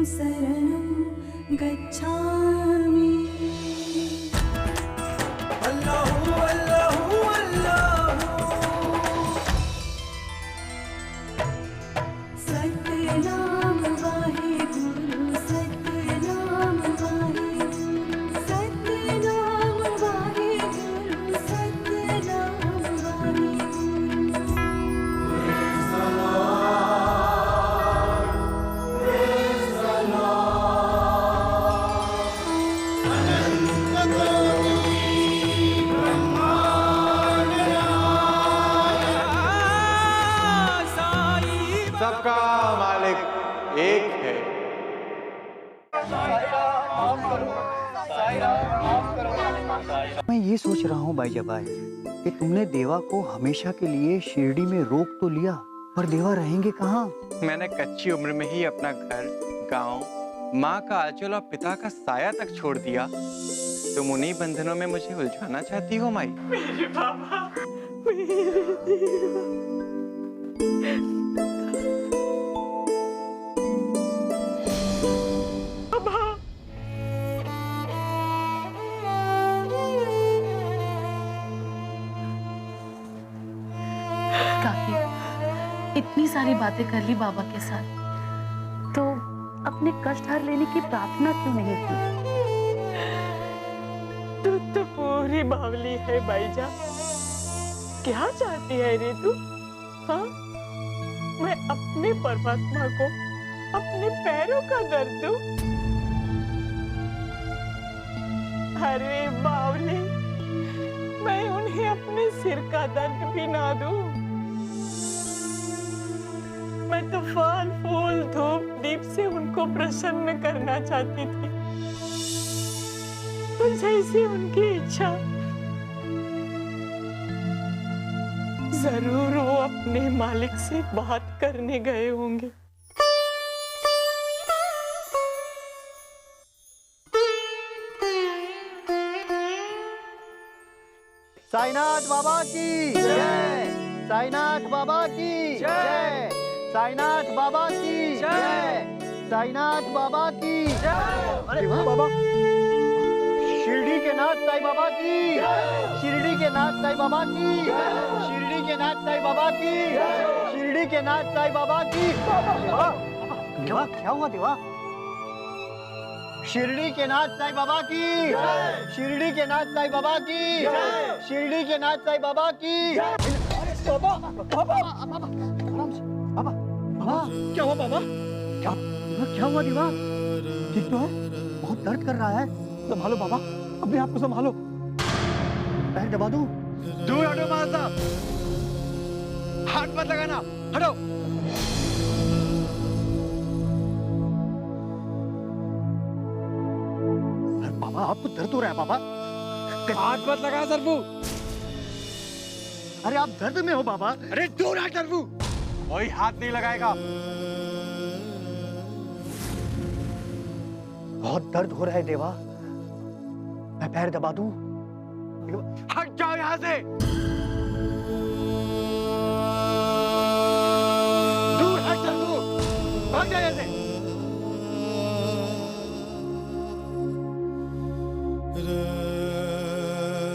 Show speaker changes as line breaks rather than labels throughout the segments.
शरणं गच्छामि।
अल्लाहु अल्लाहु अल्लाहु।
सतनाम वाहेगुरु, सतनाम वाहेगुरु, सतनाम वाहेगुरु, सतनाम वाहेगुरु।
सबका मालिक एक है।
मैं ये सोच रहा हूँ भाई जबाई कि तुमने देवा को हमेशा के लिए शिरडी में रोक तो लिया, पर देवा रहेंगे कहाँ?
मैंने कच्ची उम्र में ही अपना घर, गांव, माँ का आंचल और पिता का साया तक छोड़ दिया। तुम उन्हीं बंधनों में मुझे उलझाना चाहती हो माई?
मेरे बाबा, मेरे देवा।
काकी, इतनी सारी बातें कर ली बाबा के साथ, तो अपने कष्ट हर लेने की प्रार्थना क्यों नहीं की?
तू तो पूरी बावली है भाईजा। क्या चाहती है रे तू? हाँ? मैं अपने परमात्मा को अपने पैरों का दर्द दूं? अरे बावली, मैं उन्हें अपने सिर का दर्द भी ना दूं। मैं तो फल फूल धूप दीप से उनको प्रसन्न करना चाहती थी, तो जैसी उनकी इच्छा। जरूर वो अपने मालिक से बात करने गए होंगे।
साईनाथ बाबा की जय, साईनाथ बाबा की जय, साईनाथ बाबा की जय, साईनाथ बाबा की जय। अरे वाह बाबा, शिरडी के नाथ साईं बाबा की, शिरडी के नाथ साईं बाबा की, शिरडी के नाथ साईं बाबा की, शिरडी के नाथ साईं बाबा की। देवा क्या हुआ देवा? शिरडी के नाथ साईं बाबा की, शिरडी के नाथ साईं बाबा की, शिरडी के नाथ साईं बाबा की। बाबा बाबा आराम से बाबा। बाबा क्या हुआ बाबा? क्या हुआ दीवा? ठीक तो है? बहुत दर्द कर रहा है। संभालो बाबा, अपने आप को संभालो। पैर दबा दूं?
दूर हटो मां साहब, हाथ मत लगाना, हटो।
बाबा आपको दर्द हो रहा है बाबा?
हाथ मत लगा सरबू।
अरे आप दर्द में हो बाबा।
अरे दूर हट सरबू, कोई हाथ नहीं लगाएगा।
बहुत दर्द हो रहा है देवा, मैं पैर दबा दूं?
हट जाओ यहाँ से, दूर हट सरबू, भाग जाओ यहाँ से।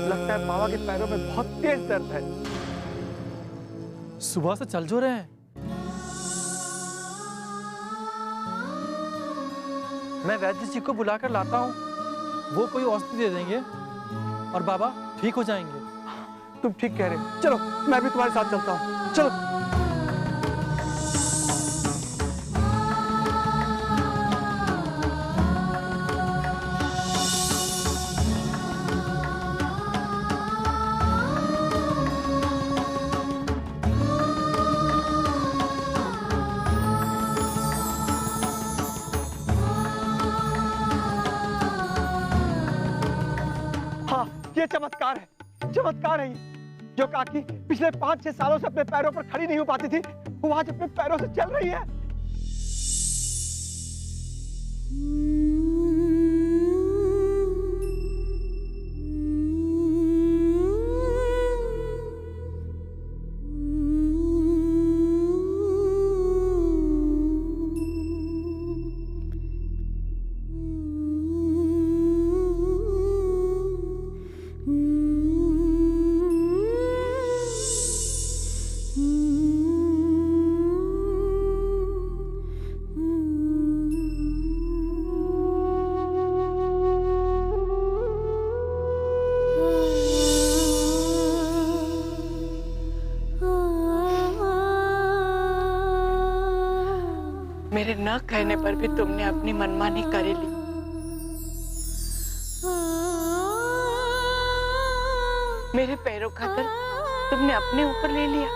लगता है बाबा के पैरों में बहुत तेज दर्द है। सुबह से चल जो रहे हैं। मैं वैद्य जी को बुलाकर लाता हूँ, वो कोई औषधि दे देंगे और बाबा ठीक हो जाएंगे। तुम ठीक कह रहे हो, चलो मैं भी तुम्हारे साथ चलता हूँ, चलो। ये चमत्कार है, चमत्कार है ये। जो काकी पिछले 5-6 सालों से अपने पैरों पर खड़ी नहीं हो पाती थी, वो आज अपने पैरों से चल रही है।
न कहने पर भी तुमने अपनी मनमानी कर ली। मेरे पैरों खातर तुमने अपने ऊपर ले लिया।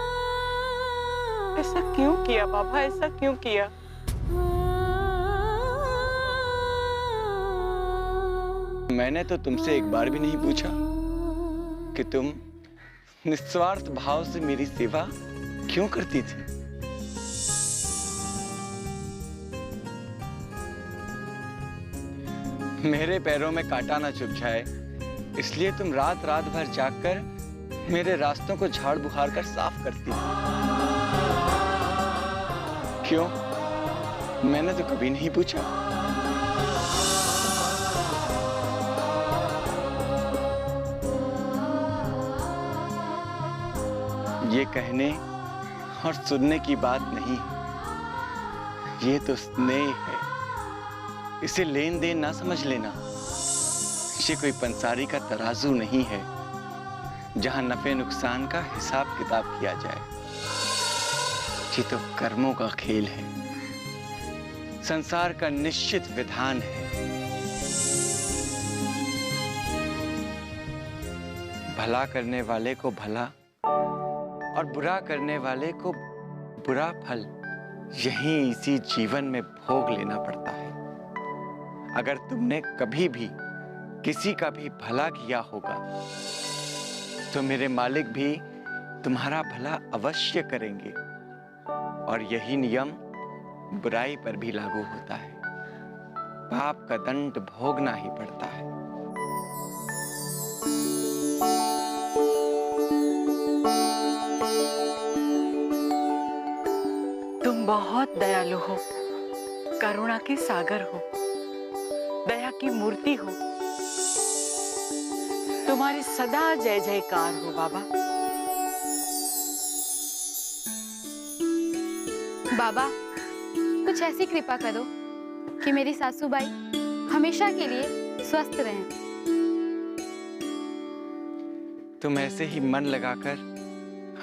ऐसा क्यों किया बाबा, ऐसा क्यों किया?
मैंने तो तुमसे एक बार भी नहीं पूछा कि तुम निस्वार्थ भाव से मेरी सेवा क्यों करती थी। मेरे पैरों में कांटा ना चुभ जाए इसलिए तुम रात रात भर जागकर मेरे रास्तों को झाड़ बुहार कर साफ करती थी। क्यों? मैंने तो कभी नहीं पूछा। ये कहने और सुनने की बात नहीं, ये तो स्नेह है। इसे लेन देन ना समझ लेना। ये कोई पंसारी का तराजू नहीं है जहां नफे नुकसान का हिसाब किताब किया जाए। ये तो कर्मों का खेल है, संसार का निश्चित विधान है। भला करने वाले को भला और बुरा करने वाले को बुरा फल यहीं इसी जीवन में भोग लेना पड़ता है। अगर तुमने कभी भी किसी का भी भला किया होगा तो मेरे मालिक भी तुम्हारा भला अवश्य करेंगे, और यही नियम बुराई पर भी लागू होता है। पाप का दंड भोगना ही पड़ता है।
तुम बहुत दयालु हो, करुणा के सागर हो, दया की मूर्ति हो। तुम्हारी सदा जय जयकार हो बाबा।
बाबा, कुछ ऐसी कृपा करो कि मेरी सासूबाई हमेशा के लिए स्वस्थ रहें।
तुम ऐसे ही मन लगाकर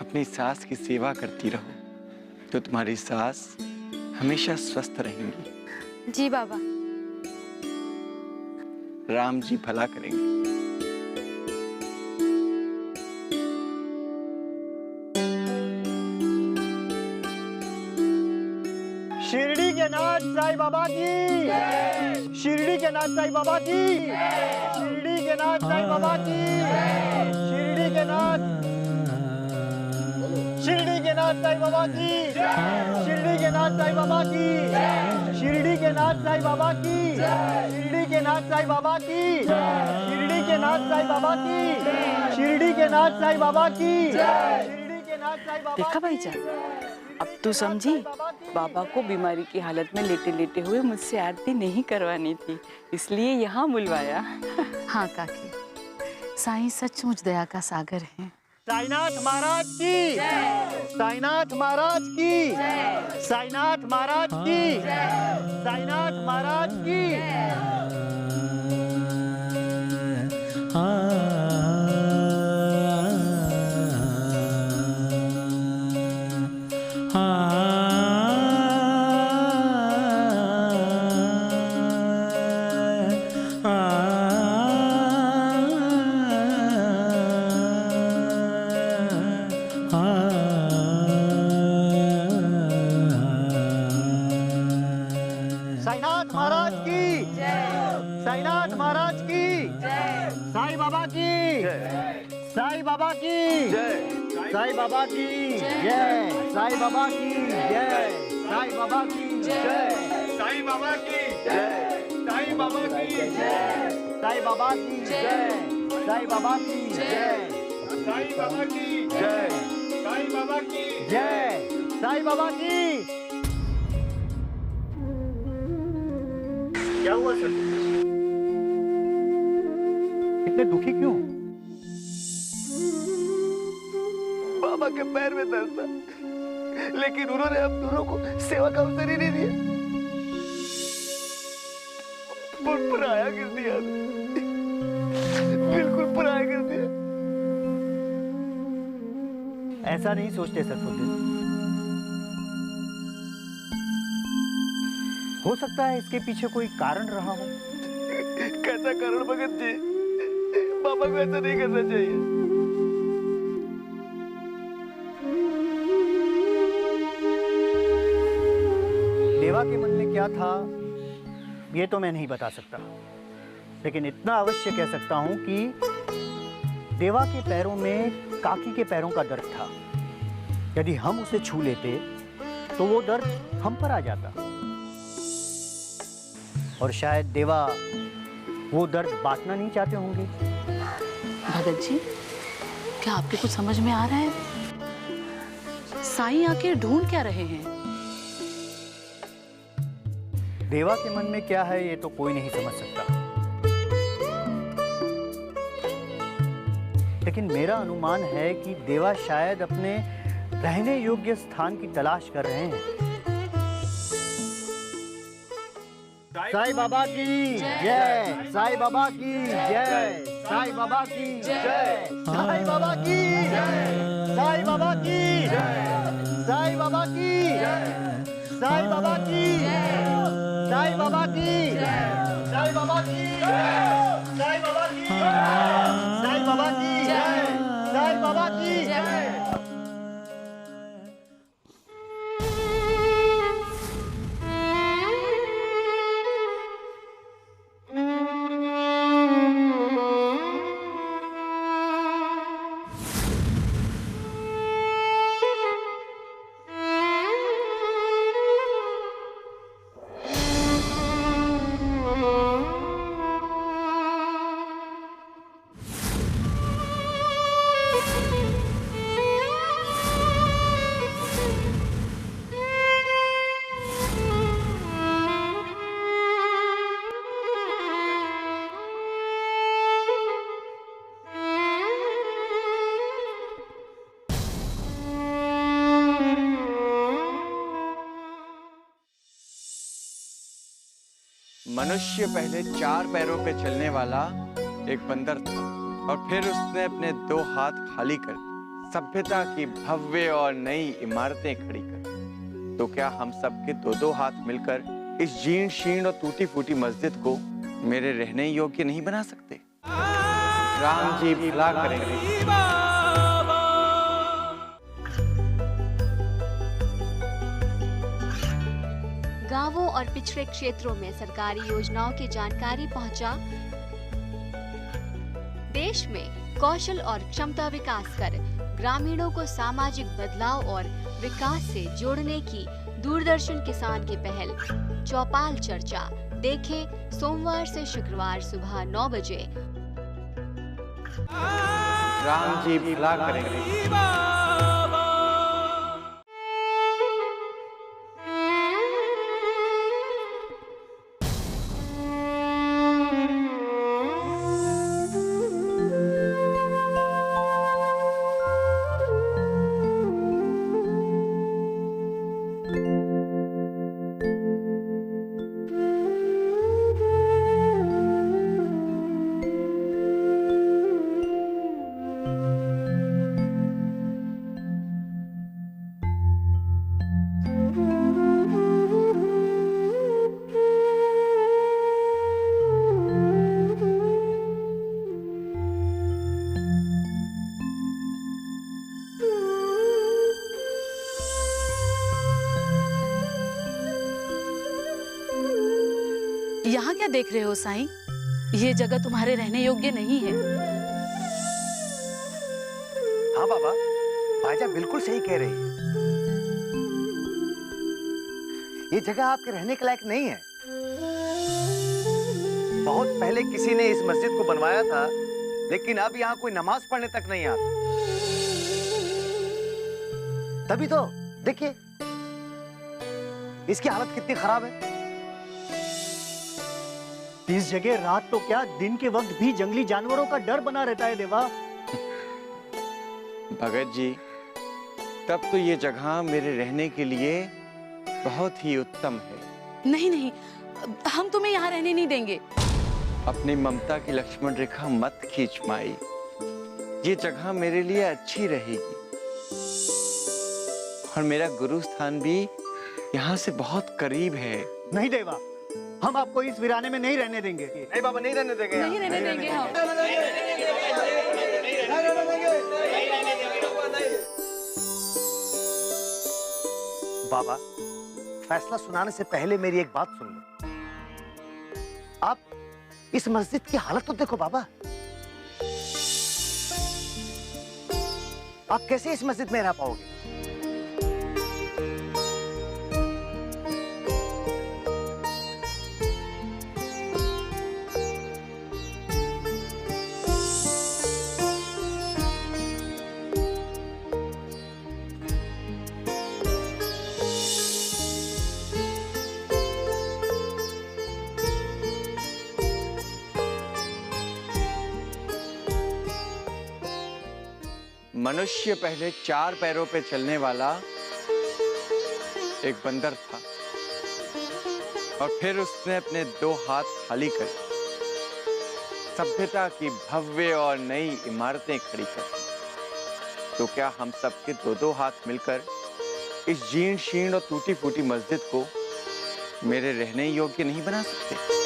अपनी सास की सेवा करती रहो तो तुम्हारी सास हमेशा स्वस्थ रहेंगी।
जी बाबा।
राम जी भला करेंगे।
शिरडी के नाथ साईं बाबा की, शिरडी के नाथ साईं बाबा की, शिरडी के नाथ साईं बाबा की, शिरडी के नाथ, शिरडी के नाथ साईं बाबा की, शिरडी के नाथ साईं बाबा की, शिरडी के नाथ साईं बाबा की, शिरडी के नाथ साईं बाबा की, शिरडी के नाथ साईं बाबा की, शिरडी के नाथ साईं बाबा की, शिरडी के नाथ साईं बाबा।
देखा भाईजान, अब तो समझी, बाबा को बीमारी की हालत में लेटे लेटे हुए मुझसे आरती नहीं करवानी थी, इसलिए यहाँ बुलवाया।
हाँ काकी, साईं सचमुच दया का सागर है।
साईनाथ महाराज की, साईनाथ महाराज की, साईनाथ महाराज की, साईनाथ महाराज की। साईनाथ महाराज की, साईनाथ महाराज की, साईं बाबा की, साईं बाबा की, साईं बाबा की जय, साईं बाबा की जय, साईं बाबा की जय, साईं बाबा की जय, साईं बाबा की जय, साईं बाबा की जय, साईं बाबा की जय, साईं बाबा की जय, साईं बाबा की जय, साईं बाबा की। क्या हुआ सर? इतने दुखी क्यों?
बाबा के पैर में दर्द था, लेकिन उन्होंने हम दोनों को सेवा का अवसर ही नहीं दिया। पराया कर दिया, बिल्कुल पराया कर दिया।
ऐसा नहीं सोचते सरफुद्दीन। हो सकता है इसके पीछे कोई कारण रहा हो।
कैसा कारण भगत जी? बाबा को ऐसा नहीं करना चाहिए।
देवा के मन में क्या था ये तो मैं नहीं बता सकता, लेकिन इतना अवश्य कह सकता हूं कि देवा के पैरों में काकी के पैरों का दर्द था। यदि हम उसे छू लेते तो वो दर्द हम पर आ जाता, और शायद देवा वो दर्द बांटना नहीं चाहते होंगे।
भगत जी, क्या आपके कुछ समझ में आ रहा है? साईं आखिर ढूंढ क्या रहे हैं?
देवा के मन में क्या है ये तो कोई नहीं समझ सकता, लेकिन मेरा अनुमान है कि देवा शायद अपने रहने योग्य स्थान की तलाश कर रहे हैं। साईं बाबा की जय, साईं बाबा की जय, साईं बाबा की जय, साईं बाबा की जय, साईं बाबा की जय, साईं बाबा की जय, साईं बाबा की जय, साईं बाबा की जय, साईं बाबा की जय, साईं बाबा की जय, साईं बाबा की जय, साईं बाबा की जय।
मनुष्य पहले 4 पैरों पे चलने वाला एक बंदर था, और फिर उसने अपने 2 हाथ खाली कर सभ्यता की भव्य और नई इमारतें खड़ी कर। तो क्या हम सबके 2-2 हाथ मिलकर इस जीर्ण शीर्ण और टूटी फूटी मस्जिद को मेरे रहने योग्य नहीं बना सकते? राम जी भला करेंगे।
गांवों और पिछड़े क्षेत्रों में सरकारी योजनाओं की जानकारी पहुंचा। देश में कौशल और क्षमता विकास कर ग्रामीणों को सामाजिक बदलाव और विकास से जोड़ने की दूरदर्शन किसान की पहल चौपाल चर्चा देखें सोमवार से शुक्रवार सुबह 9 बजे।
राम जी भला करेंगे।
यहाँ क्या देख रहे हो साईं? ये जगह तुम्हारे रहने योग्य नहीं है।
हाँ बाबा, भाईजान बिल्कुल सही कह रही है। ये जगह आपके रहने के लायक नहीं है। बहुत पहले किसी ने इस मस्जिद को बनवाया था, लेकिन अब यहाँ कोई नमाज पढ़ने तक नहीं आता। तभी तो देखिए इसकी हालत कितनी खराब है।
इस जगह रात तो क्या दिन के वक्त भी जंगली जानवरों का डर बना रहता है देवा।
भगत जी, तब तो ये जगह मेरे रहने के लिए बहुत ही उत्तम है।
नहीं नहीं, हम तुम्हें यहाँ रहने नहीं देंगे।
अपनी ममता की लक्ष्मण रेखा मत खींच माई। ये जगह मेरे लिए अच्छी रहेगी, और मेरा गुरु स्थान भी यहाँ से बहुत करीब है।
नहीं देवा, हम आपको इस वीराने में नहीं रहने देंगे।
नहीं बाबा, नहीं रहने देंगे।
नहीं रहने देंगे हम।
बाबा, फैसला सुनाने से पहले मेरी एक बात सुन लो। आप इस मस्जिद की हालत तो देखो बाबा। आप कैसे इस मस्जिद में रह पाओगे?
मनुष्य पहले 4 पैरों पे चलने वाला एक बंदर था और फिर उसने अपने 2 हाथ खाली कर सभ्यता की भव्य और नई इमारतें खड़ी कर दी। तो क्या हम सबके 2-2 हाथ मिलकर इस जीर्ण शीर्ण और टूटी फूटी मस्जिद को मेरे रहने योग्य नहीं बना सकते?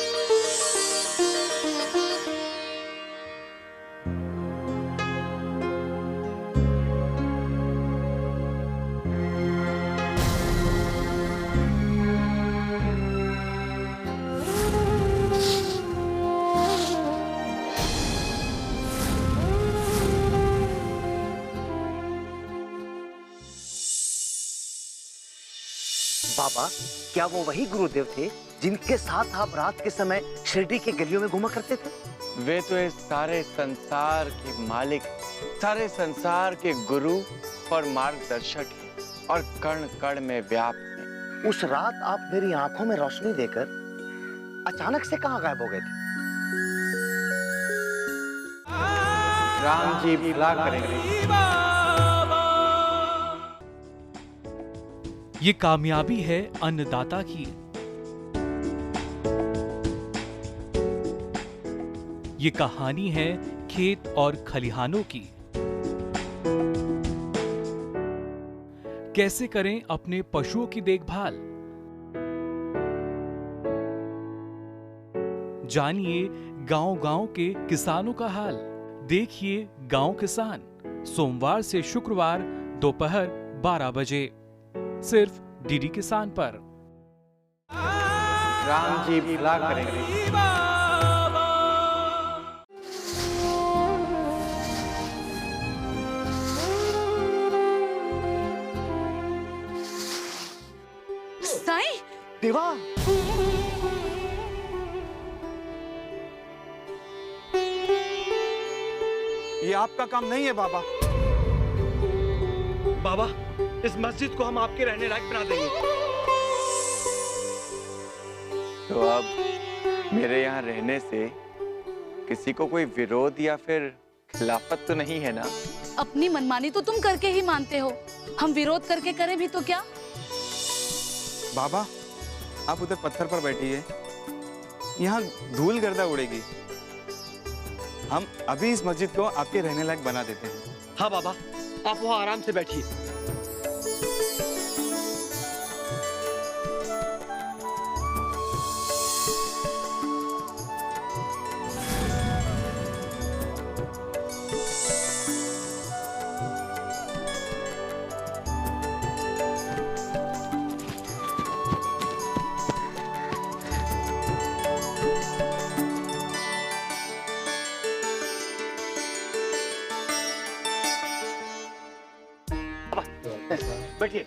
बाबा, क्या वो वही गुरुदेव थे जिनके साथ आप रात के समय शिरडी के गलियों में घुमा करते थे?
वे तो इस सारे संसार के मालिक, सारे संसार के गुरु और मार्गदर्शक हैं और कण कण में व्याप्त हैं।
उस रात आप मेरी आंखों में रोशनी देकर अचानक से कहां गायब हो गए थे?
राम जी भला करेंगे।
ये कामयाबी है अन्नदाता की। ये कहानी है खेत और खलिहानों की। कैसे करें अपने पशुओं की देखभाल, जानिए गांव-गांव के किसानों का हाल। देखिए गांव किसान, सोमवार से शुक्रवार दोपहर 12 बजे सिर्फ डीडी किसान पर।
राम जी भला करेंगे।
साईं,
देवा,
ये आपका काम नहीं है बाबा। बाबा, इस मस्जिद को हम आपके रहने लायक बना देंगे।
तो अब मेरे यहाँ रहने से किसी को कोई विरोध या फिर खिलाफत तो नहीं है ना?
अपनी मनमानी तो तुम करके ही मानते हो, हम विरोध करके करें भी तो क्या?
बाबा, आप उधर पत्थर पर बैठिए, यहाँ धूल गर्दा उड़ेगी। हम अभी इस मस्जिद को आपके रहने लायक बना देते हैं।
हाँ बाबा, आप वहाँ आराम से बैठिए।
बैठिए।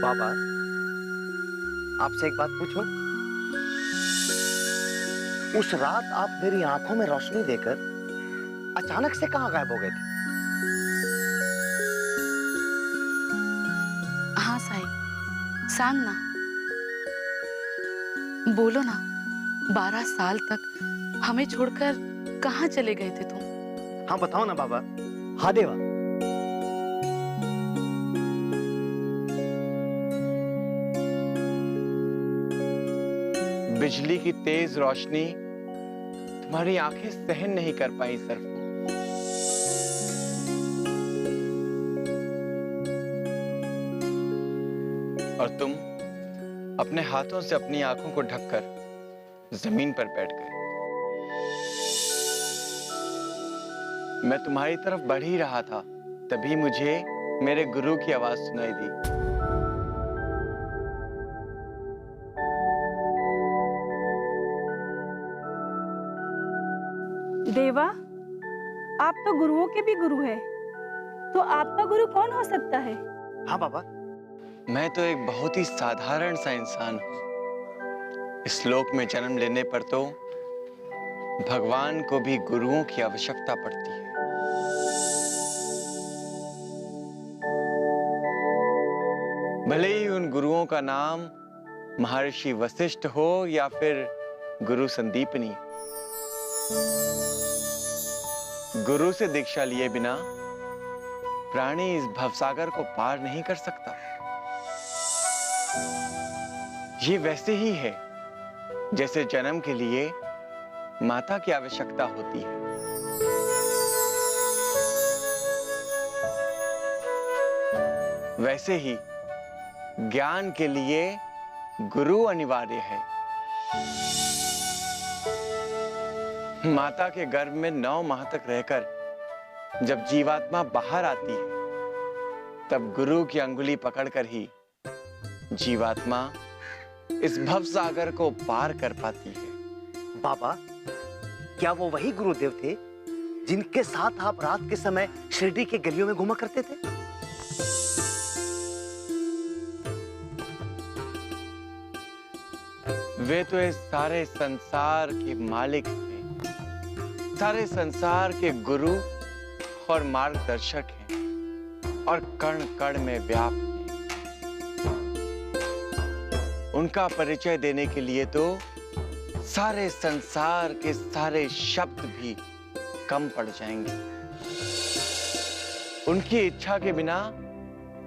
बाबा, आपसे एक बात पूछूं? उस रात आप मेरी आंखों में रोशनी देकर अचानक से कहां गायब हो गए थे?
हाँ साईं, सांग ना, बोलो ना। 12 साल तक हमें छोड़कर कहाँ चले गए थे तुम?
हाँ बताओ ना बाबा। हाँ देवा।
बिजली की तेज रोशनी तुम्हारी आंखें सहन नहीं कर पाई सरफू। और तुम अपने हाथों से अपनी आंखों को ढककर जमीन पर बैठ गए। मैं तुम्हारी तरफ बढ़ ही रहा था, तभी मुझे मेरे गुरु की आवाज सुनाई दी।
देवा, आप तो गुरुओं के भी गुरु हैं, तो आपका गुरु कौन हो सकता है?
हाँ बाबा।
मैं तो एक बहुत ही साधारण सा इंसान हूं। इस लोक में जन्म लेने पर तो भगवान को भी गुरुओं की आवश्यकता पड़ती है। भले ही उन गुरुओं का नाम महर्षि वशिष्ठ हो या फिर गुरु संदीपनी। गुरु से दीक्षा लिए बिना प्राणी इस भवसागर को पार नहीं कर सकता। ये वैसे ही है जैसे जन्म के लिए माता की आवश्यकता होती है। वैसे ही ज्ञान के लिए गुरु अनिवार्य है। माता के गर्भ में 9 माह तक रहकर जब जीवात्मा बाहर आती है, तब गुरु की अंगुली पकड़कर ही जीवात्मा इस भवसागर को पार कर पाती है।
बाबा, क्या वो वही गुरुदेव थे जिनके साथ आप रात के समय शिरडी के गलियों में घुमा करते थे?
वे तो इस सारे संसार के मालिक हैं, सारे संसार के गुरु और मार्गदर्शक हैं और कण कण में व्याप्त हैं। उनका परिचय देने के लिए तो सारे संसार के सारे शब्द भी कम पड़ जाएंगे। उनकी इच्छा के बिना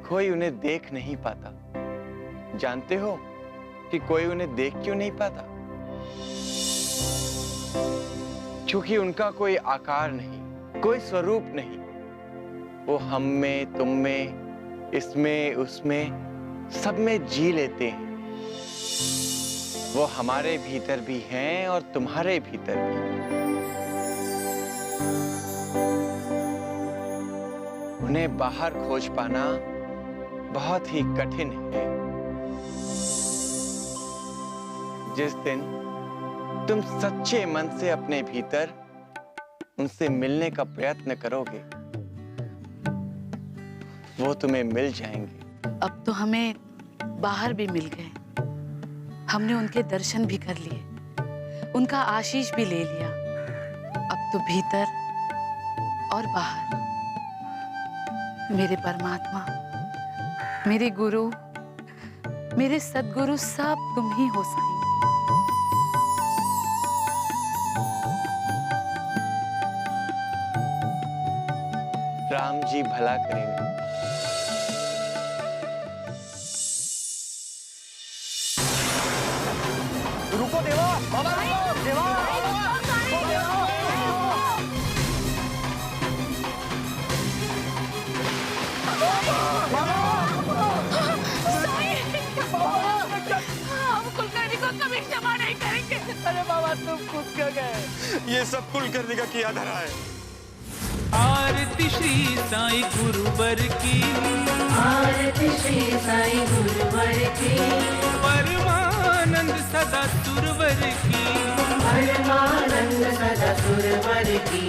कोई उन्हें देख नहीं पाता। जानते हो कि कोई उन्हें देख क्यों नहीं पाता? क्योंकि उनका कोई आकार नहीं, कोई स्वरूप नहीं। वो हम में, तुम में, इसमें, उसमें, सब में जी लेते हैं। वो हमारे भीतर भी हैं और तुम्हारे भीतर भी। उन्हें बाहर खोज पाना बहुत ही कठिन है। जिस दिन तुम सच्चे मन से अपने भीतर उनसे मिलने का प्रयत्न करोगे, वो तुम्हें मिल जाएंगे।
अब तो हमें बाहर भी मिल गए, हमने उनके दर्शन भी कर लिए, उनका आशीष भी ले लिया। अब तो भीतर और बाहर मेरे परमात्मा, मेरे गुरु, मेरे सद्गुरु सब तुम ही हो साईं।
राम जी भला करेंगे।
रुको देवा, बाबा रुको, देवा, रुको देवा।
हम कुलकर्णी को कभी क्षमा नहीं करेंगे।
अरे बाबा, तुम खुद क्यों गए?
ये सब कुलकर्णी का किया धरा है।
आरती श्री साईं गुरुवर की,
आरती श्री साईं गुरुवर की,
परमानंद सदा सुरवर की,
परमानंद सदा सुरवर की।